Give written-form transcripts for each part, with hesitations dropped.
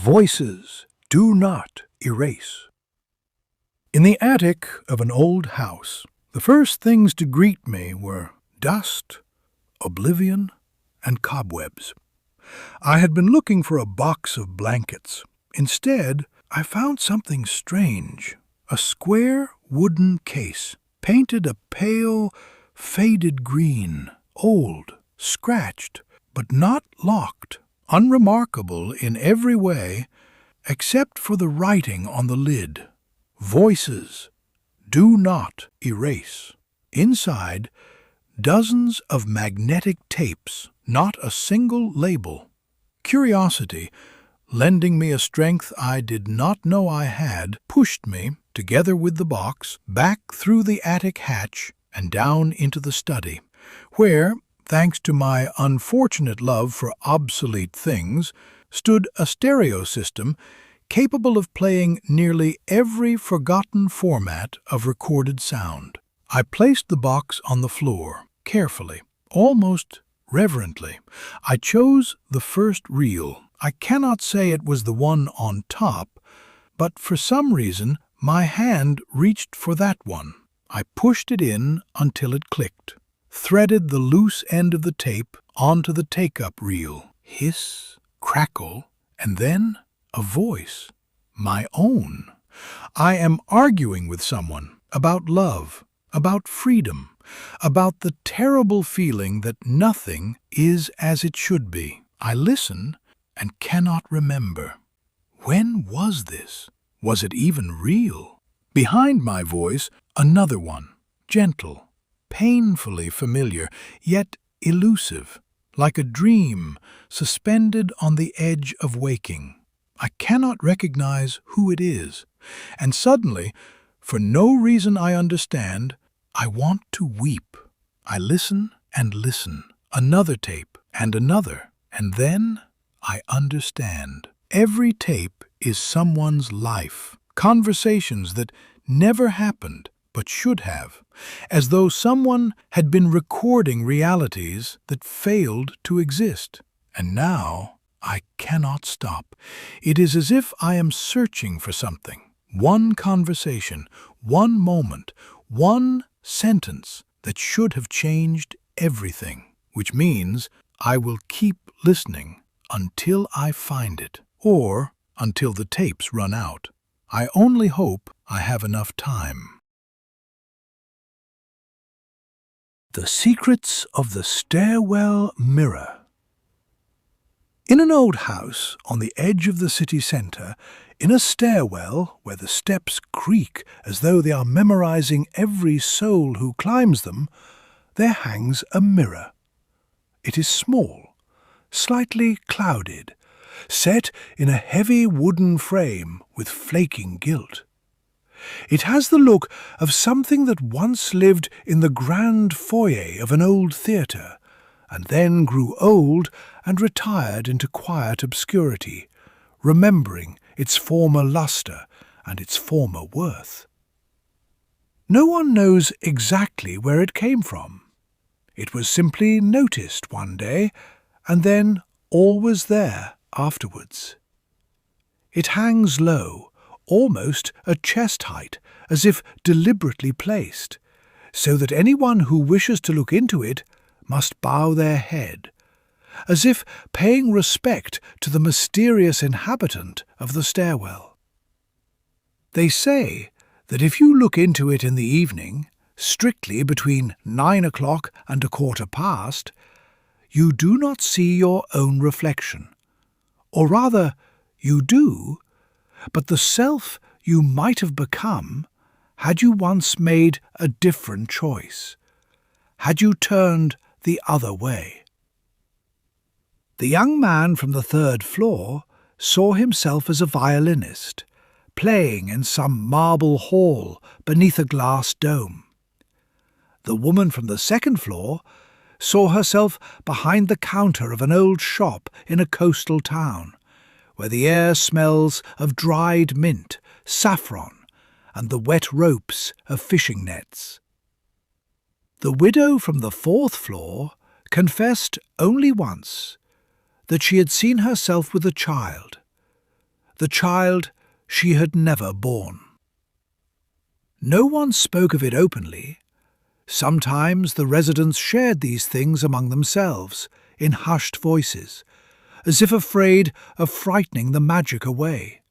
Voices do not erase. In the attic of an old house, the first things to greet me were dust, oblivion, and cobwebs. I had been looking for a box of blankets. Instead, I found something strange. A square wooden case, painted a pale, faded green, old, scratched, but not locked, unremarkable in every way, except for the writing on the lid. Voices do not erase. Inside, dozens of magnetic tapes, not a single label. Curiosity, lending me a strength I did not know I had, pushed me, together with the box, back through the attic hatch and down into the study, where, thanks to my unfortunate love for obsolete things, stood a stereo system capable of playing nearly every forgotten format of recorded sound. I placed the box on the floor, carefully, almost reverently. I chose the first reel. I cannot say it was the one on top, but for some reason my hand reached for that one. I pushed it in until it clicked, threaded the loose end of the tape onto the take-up reel. Hiss, crackle, and then a voice. My own. I am arguing with someone about love, about freedom, about the terrible feeling that nothing is as it should be. I listen and cannot remember. When was this? Was it even real? Behind my voice, another one, gentle, painfully familiar, yet elusive, like a dream suspended on the edge of waking. I cannot recognize who it is, and suddenly, for no reason I understand, I want to weep. I listen and listen, another tape and another, and then I understand. Every tape is someone's life, conversations that never happened but should have, as though someone had been recording realities that failed to exist. And now I cannot stop. It is as if I am searching for something. One conversation, one moment, one sentence that should have changed everything, which means I will keep listening until I find it, or until the tapes run out. I only hope I have enough time. The Secrets of the Stairwell Mirror. In an old house on the edge of the city centre, in a stairwell where the steps creak as though they are memorizing every soul who climbs them, there hangs a mirror. It is small, slightly clouded, set in a heavy wooden frame with flaking gilt. It has the look of something that once lived in the grand foyer of an old theatre, and then grew old and retired into quiet obscurity, remembering its former lustre and its former worth. No one knows exactly where it came from. It was simply noticed one day, and then always there afterwards. It hangs low, almost at chest height, as if deliberately placed, so that anyone who wishes to look into it must bow their head, as if paying respect to the mysterious inhabitant of the stairwell. They say that if you look into it in the evening, strictly between 9 o'clock and 1/4 past, you do not see your own reflection. Or rather, you do, but the self you might have become had you once made a different choice, had you turned the other way. The young man from the 3rd floor saw himself as a violinist, playing in some marble hall beneath a glass dome. The woman from the 2nd floor saw herself behind the counter of an old shop in a coastal town, where the air smells of dried mint, saffron, and the wet ropes of fishing nets. The widow from the 4th floor confessed only once that she had seen herself with a child, the child she had never borne. No one spoke of it openly. Sometimes the residents shared these things among themselves, in hushed voices, as if afraid of frightening the magic away,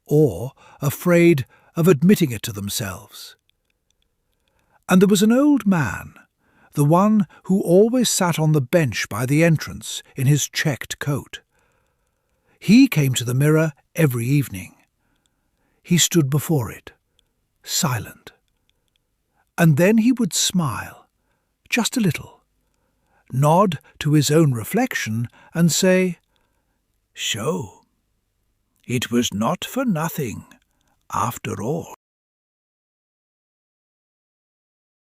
or afraid of admitting it to themselves. And there was an old man, the one who always sat on the bench by the entrance in his checked coat. He came to the mirror every evening. He stood before it, silent. And then he would smile, just a little, nod to his own reflection and say, "So, it was not for nothing, after all."